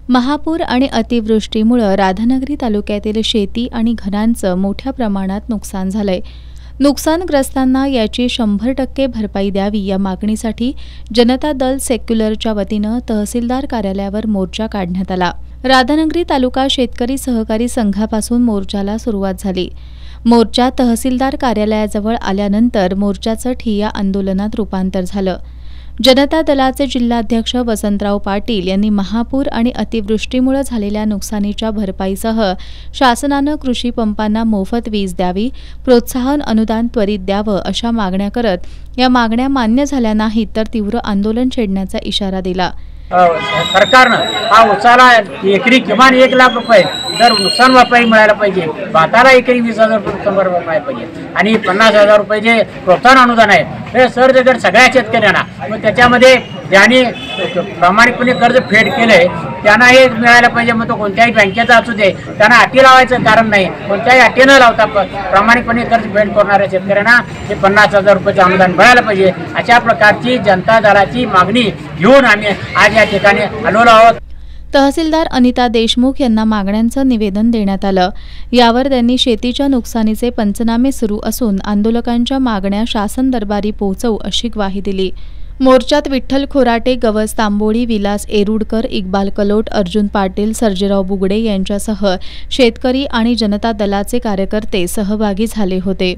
महापूर आणि अतिवृष्टीमुळे राधानगरी तालुक्यातील शेती आणि घरांचं मोठ्या प्रमाणात नुकसान झालंय। नुकसानग्रस्तांना याची 100% भरपाई द्यावी या मागणीसाठी जनता दल सेक्युलरच्या वतीनं तहसीलदार कार्यालयावर मोर्चा काढण्यात आला। राधानगरी तालुका शेतकरी सहकारी संघापासून मोर्चाला सुरुवात झाली। मोर्चा तहसीलदार कार्यालयाजवळ आल्यानंतर मोर्चाचं ठिय्या आंदोलनात रूपांतर झालं। जनता दलाचे जिल्हाध्यक्ष वसंतराव पाटील यांनी महापूर आणि अतिवृष्टीमुळे झालेल्या नुकसानीच्या भरपाईसह शासनानं कृषी पंपांना मोफत वीज द्यावी, प्रोत्साहन अनुदान त्वरित द्यावं अशा मागण्या करत या मागण्या मान्य झाल्या नाहीत तर तीव्र आंदोलन छेडण्याचा इशारा दिला। सरकारनं हा उसाला एकरी किमान 1 लाख रुपये दर नुकसान भरपाई मिळायला पाहिजे। भाताला एकरी 20,000 रुपये नुकसान भरपाई मिळायला पाहिजे आणि 50,000 रुपये जे प्रोत्साहन अनुदान आहे हे सरसकट सगळ्या शेतकऱ्यांना मग त्याच्यामध्ये ज्यांनी प्रामाणिकपणे कर्ज फेड केलंय त्यांना हे मिळायला पाहिजे। मग तो कोणत्याही बँकेचा असू दे, त्यांना अटी लावायचं कारण नाही। कोणत्याही अटी न लावता प्रामाणिकपणे कर्ज फेड करणाऱ्या शेतकऱ्यांना हे 50,000 रुपयाचं अनुदान मिळायला पाहिजे। अशा प्रकारची जनता दलाची मागणी घेऊन आम्ही आज या ठिकाणी आलो आहोत। तहसीलदार अनिता देशमुख यांना मागण्यांचं निवेदन देण्यात आलं। यावर त्यांनी शेतीच्या नुकसानीचे पंचनामे सुरू असून आंदोलकांच्या मागण्या शासन दरबारी पोहोचवू अशी ग्वाही दिली। मोर्चात विठ्ठल खोराटे, गवस तांबोळी, विलास एरुडकर, इक्बाल कलोट, अर्जुन पाटील, सर्जेराव बुगडे यांच्यासह शेतकरी आणि जनता दलाचे कार्यकर्ते सहभागी झाले होते।